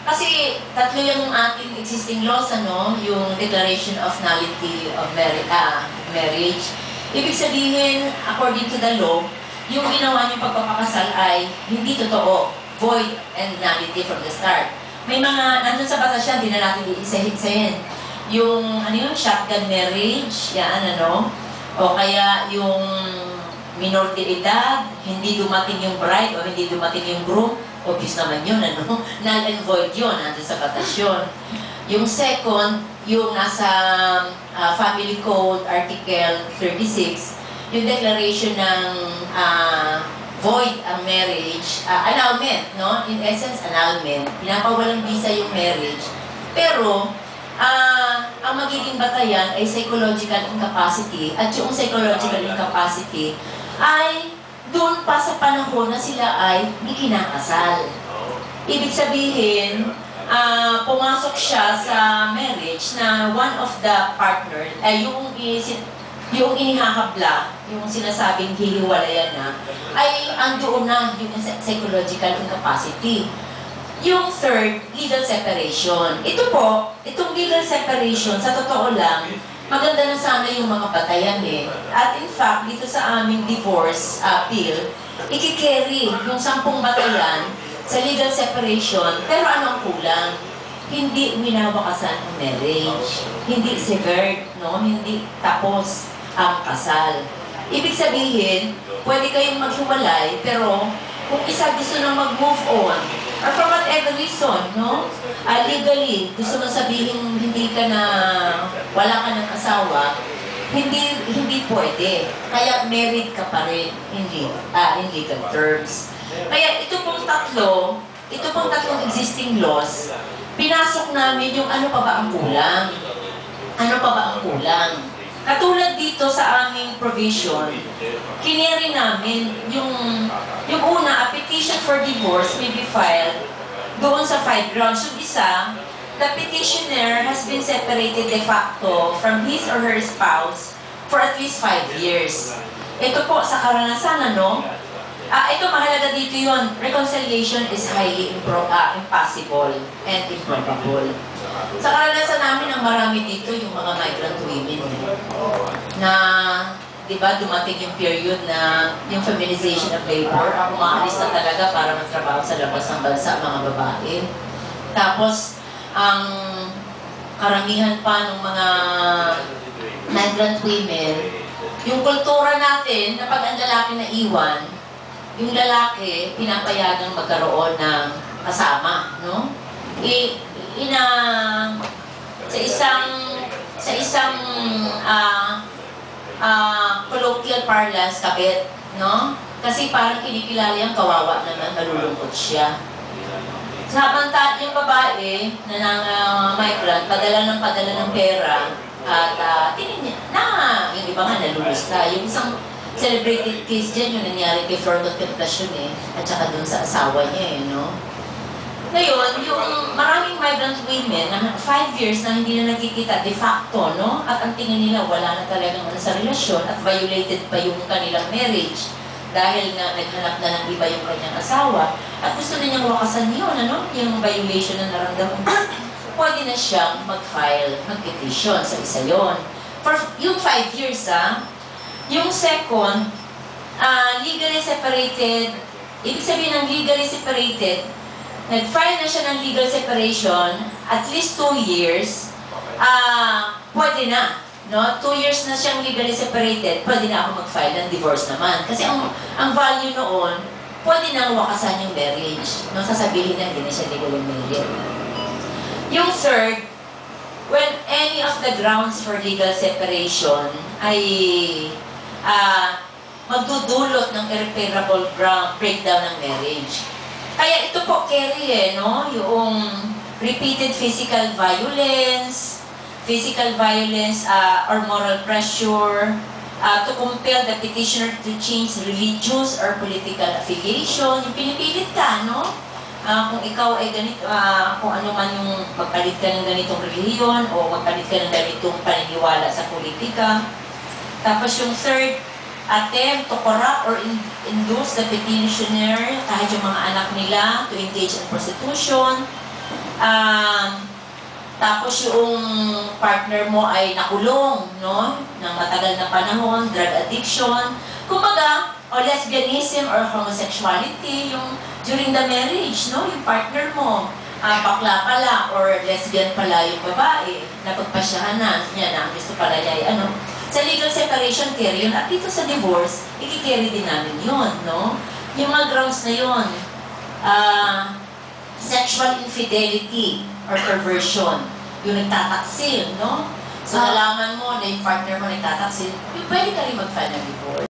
Kasi tatlo yung ating existing laws, ano, yung Declaration of Nullity of Marriage. Ibig sabihin, according to the law, yung ginawa niyong pagpapakasal ay hindi totoo, void and nullity from the start. May mga, nandun sa batas yan, hindi na natin iisa-hitsahin. Yung, ano yung shotgun marriage, yan, ano, o kaya yung minor de edad, hindi dumating yung bride o hindi dumating yung groom, obvious naman yun, ano? Null and void yun, nandun sa batas yun. Yung second, yung nasa Family Code, Article 36, yung declaration ng void ang marriage, annulment, no? In essence, annulment. Pinapawalang visa yung marriage. Pero, ang magiging batayan ay psychological incapacity, at yung psychological incapacity ay doon pa sa panahon na sila ay hindi kinakasal. Ibig sabihin, pumasok siya sa marriage na one of the partner, yung inihahabla, yung sinasabing hihiwalayan na, ay andoon na yung psychological incapacity. Yung third, legal separation. Ito po, itong legal separation, sa totoo lang, maganda na sana yung mga batayan eh. At in fact, dito sa aming divorce bill, ikikerry yung 10 batayan sa legal separation, pero anong kulang? Hindi winawakasan ang marriage. Hindi severed, no? Hindi tapos ang kasal. Ibig sabihin, pwede kayong maghiwalay, pero kung isa gusto nang mag-move on, or for whatever reason, no? Legally, gusto mong sabihin hindi ka na, wala ka ng asawa, hindi pwede. Kaya married ka pa rin in legal terms. Kaya ito pong tatlong existing laws, pinasok namin yung ano pa ba ang kulang. Ano pa ba ang kulang? Katulad dito sa aming provision, kineri namin yung una, a petition for divorce may be filed doon sa 5 grounds. Yung isa, the petitioner has been separated de facto from his or her spouse for at least 5 years. Ito po, sa karanasan, ano? Ito, mahalaga dito yun. Reconciliation is highly impossible and improbable. Sa karanasan namin, ang marami dito yung mga migrant women na, di ba, dumating yung period na yung feminization of labor, umaalis na talaga para magtrabaho sa labas ng bansa, mga babae. Tapos, ang karamihan pa ng mga migrant women, yung kultura natin na pag ang lalaki na iwan, yung lalaki, pinapayagang magkaroon ng kasama, no? Sa isang colloquial parlance, kabit, no? Kasi parang kinikilala yung kawawa naman, malulungkot siya. Samantala yung babae na migrant, padala ng pera, at tingin niya, yung iba nga nalulusta. Yung isang celebrated case dyan, yung nangyari kay Florida Temptation at saka dun sa asawa niya no? Ngayon, yung maraming migrant women na 5 years na hindi na nagkikita de facto, no? At ang tingin nila, wala na talagang sa relasyon at violated pa yung kanilang marriage dahil nga naghanap na ng iba yung kanyang asawa at gusto na niyang wakasan yun, ano? Yung violation na naramdaman, pwede na siyang mag-file, mag-petition sa isa yun. For yung 5 years, yung second, legally separated, ibig sabihin ng legally separated, nag-file na siya ng legal separation, at least 2 years, pwede na. No? 2 years na siyang legally separated, pwede na ako mag-file ng divorce naman. Kasi ang value noon, pwede nang wakasan yung marriage. No? Sasabihin na hindi na siya legally married. Yung third, when any of the grounds for legal separation ay magdudulot ng irreparable breakdown ng marriage. Kaya ito po, carry no? Yung repeated physical violence or moral pressure, to compel the petitioner to change religious or political affiliation. Yung pinipilit ka, no? Kung ikaw ay ganito, kung ano man yung magpalit ka ng ganitong reliyon o magpalit ka ng ganitong paniniwala sa politika. Tapos yung third, attempt to corrupt or induce the petitioner, kahit yung mga anak nila, to engage in prostitution. Tapos yung partner mo ay nakulong, no? Ng matagal na panahon, drug addiction. Kumbaga, o lesbianism or homosexuality, yung during the marriage, no? Yung partner mo, bakla pala or lesbian pala yung babae, napagpasyahan na, niya na, gusto pala niya, ano. Sa legal separation, carry yun. At dito sa divorce, ikikarry din namin yun, no? Yung mga grounds na yun, sexual infidelity or perversion, yung nagtataksil, no? So, nalaman mo na yung partner mo nagtataksil, pwede ka rin mag-file ng divorce.